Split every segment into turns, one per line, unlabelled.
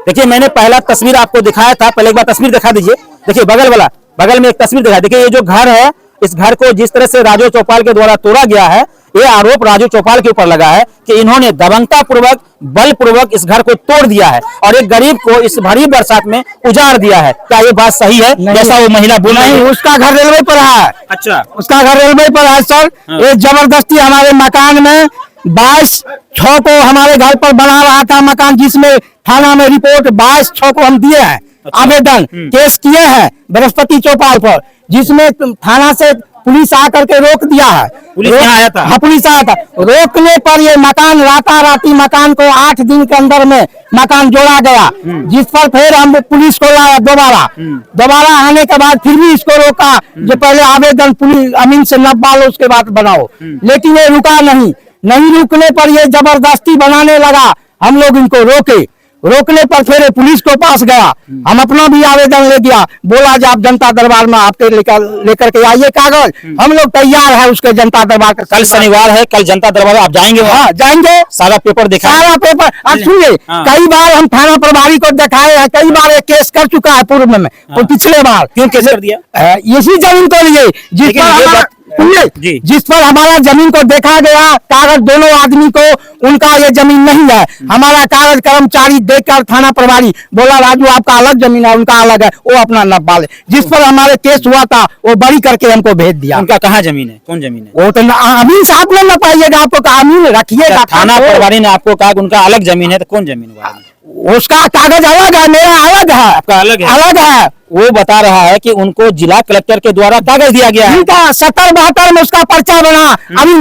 देखिए मैंने पहला तस्वीर आपको दिखाया था, पहले एक बार तस्वीर दिखा दीजिए। देखिए बगल में एक तस्वीर दिखा। देखिए ये जो घर है, इस घर को जिस तरह से राजू चौपाल के द्वारा तोड़ा गया है, ये आरोप राजू चौपाल के ऊपर लगा है कि इन्होंने दबंगता पूर्वक बलपूर्वक इस घर को तोड़ दिया है और एक गरीब को इस भरी बरसात में उजाड़ दिया है। क्या ये बात सही है जैसा वो महिला बोल रही है?
उसका घर रेलवे पर है।
अच्छा,
उसका घर रेलवे पर है सर। ये जबरदस्ती हमारे मकान में 22/6 को हमारे घर पर बना रहा था मकान, जिसमें थाना में रिपोर्ट 22/6 को हम दिए हैं। आवेदन केस किए हैं बृहस्पति चौपाल पर, जिसमें थाना से पुलिस आकर के रोक दिया है।
पुलिस यहाँ आया था?
हाँ, पुलिस आया था। रोकने पर ये मकान राताराती मकान को 8 दिन के अंदर में मकान जोड़ा गया, जिस पर फिर हम पुलिस को लाया दोबारा आने के बाद फिर भी इसको रोका। जो पहले आवेदन पुलिस अमीन से नब्बा लो, उसके बाद बनाओ, लेकिन ये रुका नहीं रुकने पर ये जबरदस्ती बनाने लगा। हम लोग इनको रोकने पर फिर पुलिस को पास गया। हम अपना भी आवेदन ले गया, बोला जब आप जनता दरबार में आपके लेकर के आइए कागज, हम लोग तैयार है उसके जनता दरबार का।
कल शनिवार है, कल जनता दरबार आप जाएंगे?
हाँ जाएंगे,
सारा पेपर दिखा,
सारा पेपर। अब सुनिए, कई बार हम थाना प्रभारी को दिखाए हैं, कई बार केस कर चुका है पूर्व में। पिछले बार
क्यों केस कर दिया?
इसी जमीन को लिए जिस पर हमारा जमीन को देखा गया, कागज दोनों आदमी को, उनका ये जमीन नहीं है। हमारा कागज कर्मचारी देखकर थाना प्रभारी बोला राजू आपका अलग जमीन है, उनका अलग है, वो अपना नब्बा ले। जिस पर हमारे केस हुआ था वो बरी करके हमको भेज दिया।
उनका कहाँ जमीन है? कौन जमीन है?
वो तो अमीन साहब ने न पाइएगा, आपको अमीन रखिएगा।
थाना प्रभारी ने आपको कहा उनका अलग जमीन है, तो कौन जमीन हुआ?
उसका कागज अलग है, मेरा अलग है।
आपका अलग है। वो बता रहा है कि उनको जिला कलेक्टर के द्वारा कागज दिया गया है।
70-72 में उसका पर्चा बना, अभी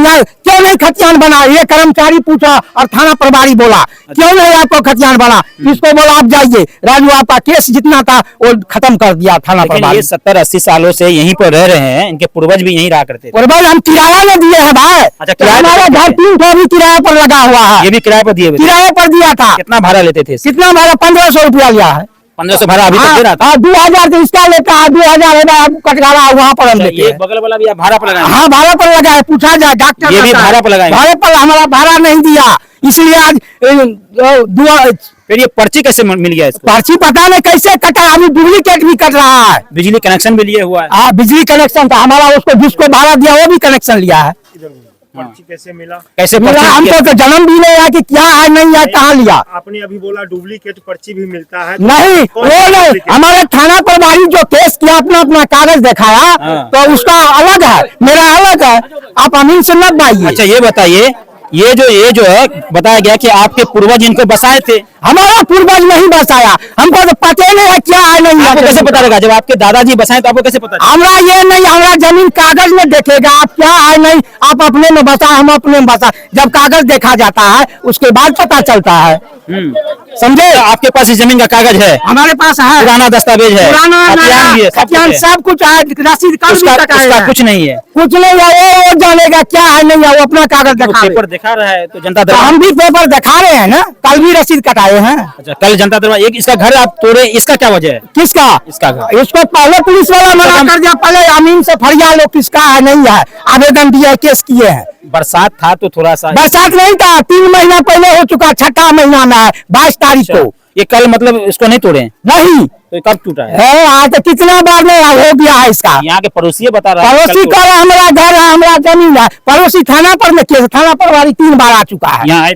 क्यों नहीं खतियान बना? ये कर्मचारी पूछा और थाना प्रभारी बोला क्यों नहीं आपको खतियान बना? इसको बोला आप जाइए, राजू आपका केस जितना था वो खत्म कर दिया थाना प्रभारी।
ये 70-80 सालों से यहीं पर रह रहे हैं, इनके पूर्वज भी यहीं रहा करते थे।
पूर्वज हम किराया में दिए हैं भाई।
अच्छा,
हमारा घर 3 ठो भी किराए पर लगा हुआ है।
ये भी किराए पर दिए?
किराए पर दिया था।
कितना भाड़ा लेते थे?
कितना भाड़ा? 1500 रुपया लिया है।
1500 भाड़ा अभी तक दे रहा था?
2000 तो इसका लेता है, 2000 कटघरा वहाँ पर हम लेते हैं।
बगल वाला भी आप भाड़ा पर लगाए?
हाँ भाड़ा पर लगा है, पूछा जाए डॉक्टर।
ये भी भाड़ा पर लगाए?
भाड़े पर हमारा भाड़ा नहीं दिया, इसलिए आज
फिर ये पर्ची कैसे मिल गया इसको?
पर्ची पता नहीं कैसे कटा, अभी डुप्लीकेट भी कट रहा है।
बिजली कनेक्शन भी लिए हुआ है?
हाँ बिजली कनेक्शन था हमारा, उसको जिसको भाड़ा दिया वो भी कनेक्शन लिया है।
पर्ची कैसे मिला?
कैसे
मिला? हमको तो जन्म भी नहीं है कि क्या है नहीं है, कहाँ लिया?
आपने अभी बोला डुप्लीकेट पर्ची भी मिलता है।
नहीं वो नहीं, हमारे थाना प्रभारी जो केस किया अपना कागज दिखाया तो उसका अलग है, मेरा अलग है। आप अमीन से मत बाइए।
अच्छा ये बताइए, ये जो है बताया गया कि आपके पूर्वज इनको बसाए थे।
हमारा पूर्वज नहीं बसाया, हमको तो पता नहीं है क्या है नहीं है।
आपको कैसे पता लगा? जब आपके दादाजी बसाए तो आपको कैसे पता?
हमरा ये नहीं, हमारा जमीन कागज में देखेगा आप क्या है नहीं, आप अपने में बसा, हम अपने में बसा। जब कागज देखा जाता है उसके बाद पता चलता है, समझे?
आपके पास इस जमीन का कागज है?
हमारे पास है,
पुराना दस्तावेज है,
खतियान सब कुछ है, रसीद
उसका कुछ नहीं है।
कुछ नहीं है, वो जानेगा क्या है नहीं है, वो अपना कागज
पेपर दिखा रहा है तो जनता दरबार।
हम भी पेपर दिखा रहे हैं ना, कल भी रसीद कटाए हैं।
अच्छा, कल जनता दरबार एक इसका घर आप तोड़े, इसका क्या वजह है?
किसका?
इसका घर
इसको पहले पुलिस वाला मना कर दिया, पहले अमीन से फरिया लो किसका है नहीं है, आवेदन दिया, केस किए हैं।
बरसात था तो थोड़ा सा,
बरसात नहीं था, 3 महीना पहले हो चुका, 6ठा महीना में है, 22 तारीख को।
ये कल मतलब इसको नहीं तोड़े?
नहीं।
तो कब टूटा है?
आज तो कितना बार में हो गया है इसका।
यहाँ के पड़ोसी बता रहा है,
पड़ोसी कह रहा हमारा घर है, हमारा जमीन है। पड़ोसी थाना पर में केस, थाना प्रभारी 3 बार आ चुका है।
यहाँ आए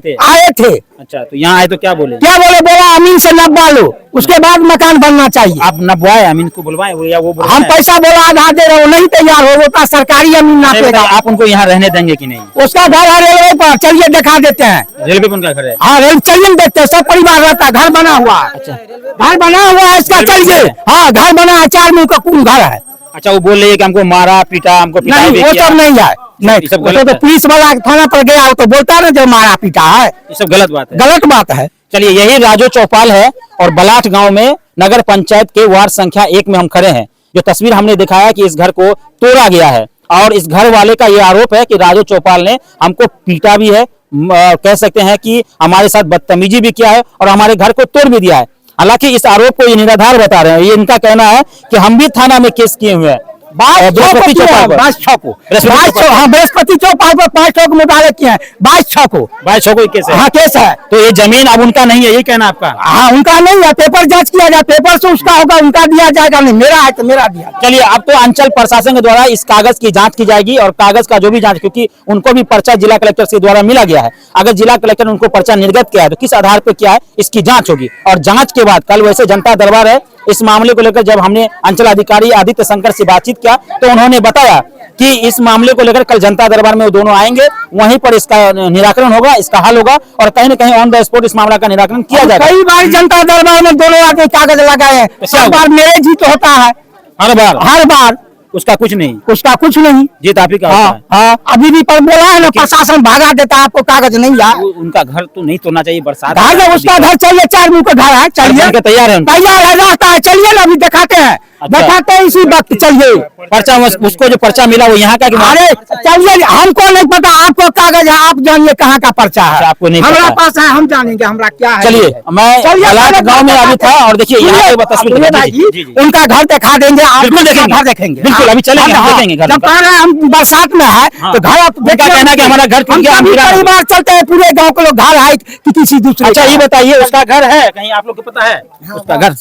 थे? अच्छा, तो यहाँ आए तो क्या बोले?
बोला अमीन से नब्बा लो, उसके बाद मकान बनना चाहिए।
आप नब्बाए अमीन को बुलवाए या वो?
हम पैसा बोला आधा दे रहे हो, नहीं तैयार हो, वो सरकारी अमीन नापेगा।
आप उनको यहाँ रहने देंगे कि नहीं?
उसका घर है रेलवे पर, चलिए दिखा देते हैं।
रेलवे पर उनका घर है?
हाँ रेल, चलिए देखते हैं, सब परिवार रहता है, घर बना हुआ है। अच्छा, घर बना हुआ है इसका, चलिए। हाँ घर बना है, 4 मुंह का कुल घर है।
अच्छा, वो बोल रही है कि हमको मारा पीटा, हमको
नहीं, वो सब नहीं है, नहीं सब गलत। तो पुलिस वाला थाना पर गया हो तो बोलता है ना जो मारा पीटा है,
ये सब गलत बात है।
गलत बात है।
चलिए, यही राजू चौपाल है और बलाट गांव में नगर पंचायत के वार्ड संख्या 1 में हम खड़े हैं। जो तस्वीर हमने दिखाया कि इस घर को तोड़ा गया है और इस घर वाले का ये आरोप है कि राजू चौपाल ने हमको पीटा भी है, कह सकते हैं कि हमारे साथ बदतमीजी भी किया है और हमारे घर को तोड़ भी दिया है। हालांकि इस आरोप को ये निराधार बता रहे हैं। ये इनका कहना है कि हम भी थाना में केस किए हुए हैं बृहस्पति चौपाल पर।
22/6 को
बृहस्पति चौपाल।
हाँ बृहस्पति चौपाल पर 5 लोग मुताबिक किए हैं 22/6 को
22 को केस है।
हाँ केस है।
तो ये जमीन अब उनका नहीं है, यही कहना आपका?
हाँ उनका नहीं है, पेपर जांच किया जाए, पेपर से उसका होगा, उनका दिया जाएगा, नहीं मेरा है तो मेरा दिया।
चलिए, अब तो अंचल प्रशासन के द्वारा इस कागज की जांच की जाएगी और कागज का जो भी जांच, क्योंकि उनको भी पर्चा जिला कलेक्टर के द्वारा मिला गया है। अगर जिला कलेक्टर ने उनको पर्चा निर्गत किया है तो किस आधार पर किया है, इसकी जांच होगी। और जांच के बाद कल वैसे जनता दरबार है, इस मामले को लेकर जब हमने अंचल अधिकारी आदित्य शंकर से बातचीत किया तो उन्होंने बताया कि इस मामले को लेकर कल जनता दरबार में वो दोनों आएंगे, वहीं पर इसका निराकरण होगा, इसका हल होगा और कहीं न कहीं ऑन द स्पॉट इस मामला का निराकरण किया जाएगा।
कई बार जनता दरबार में दोनों आके कागज लगाए हैं, सब बार मेरे जीत होता है, हर बार
उसका कुछ नहीं,
जीत
आप ही का होता है।
हाँ अभी भी पर बोला है ना, प्रशासन भागा देता है, आपको कागज नहीं यार।
उनका घर तो नहीं तोड़ना चाहिए, बरसात
घर है, उसका घर चाहिए, 4 मुंह का घर है, चलिए
तैयार है,
तैयार है, रहता है, चलिए ना अभी दिखाते हैं, दिखाते हैं इसी वक्त, चलिए।
पर्चा उसको जो पर्चा मिला वो यहाँ का कि
अरे चलिए, हमको नहीं पता, आपको कागज है, आप जानिए कहाँ का पर्चा है,
आपको नहीं
हमारा
पता।
पास है, हम जानेंगे हमारा क्या है।
चलिए, मैं हालात गांव में अभी था और देखिए यहाँ पे तस्वीर
उनका घर दिखा देंगे, आप
बिल्कुल देखेंगे,
घर देखेंगे,
बिल्कुल अभी चलेंगे, हम देखेंगे घर।
जब कह रहे हैं हम बरसात में है तो घर आप
उनका कहना है कि हमारा घर टूट गया,
हम
गिरा।
परिवार चलते हैं, पूरे गांव के लोग घर आए कि किसी दूसरे
अच्छा
का।
ये बताइए, उसका घर है कहीं आप लोग को पता है? उसका घर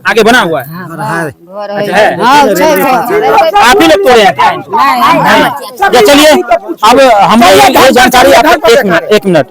आगे बना हुआ है? अच्छा है, आप ही लोग तोड़े हैं क्या? या चलिए, अब हम ये जानकारी आपको एक मिनट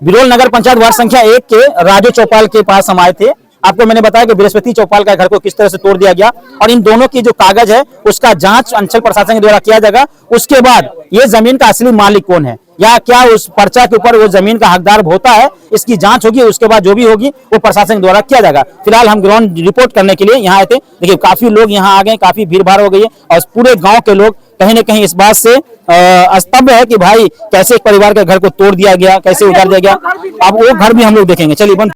बिरोल नगर पंचायत वार्ड संख्या 1 के राजू चौपाल के पास हम आए थे। आपको मैंने बताया कि बृहस्पति चौपाल का घर को किस तरह से तोड़ दिया गया और इन दोनों की जो कागज है उसका जांच अंचल प्रशासन के द्वारा किया जाएगा। उसके बाद ये जमीन का असली मालिक कौन है या क्या उस पर्चा के ऊपर वो जमीन का हकदार होता है, इसकी जांच होगी। उसके बाद जो भी होगी वो प्रशासन द्वारा किया जाएगा। फिलहाल हम ग्राउंड रिपोर्ट करने के लिए यहाँ आए थे। देखिए काफी लोग यहाँ आ गए, काफी भीड़ भाड़ हो गई है और पूरे गांव के लोग कहीं न कहीं इस बात से स्तब्ध है कि भाई कैसे एक परिवार के घर को तोड़ दिया गया, कैसे उजाड़ दिया गया। अब वो घर भी हम लोग देखेंगे। चलिए बंद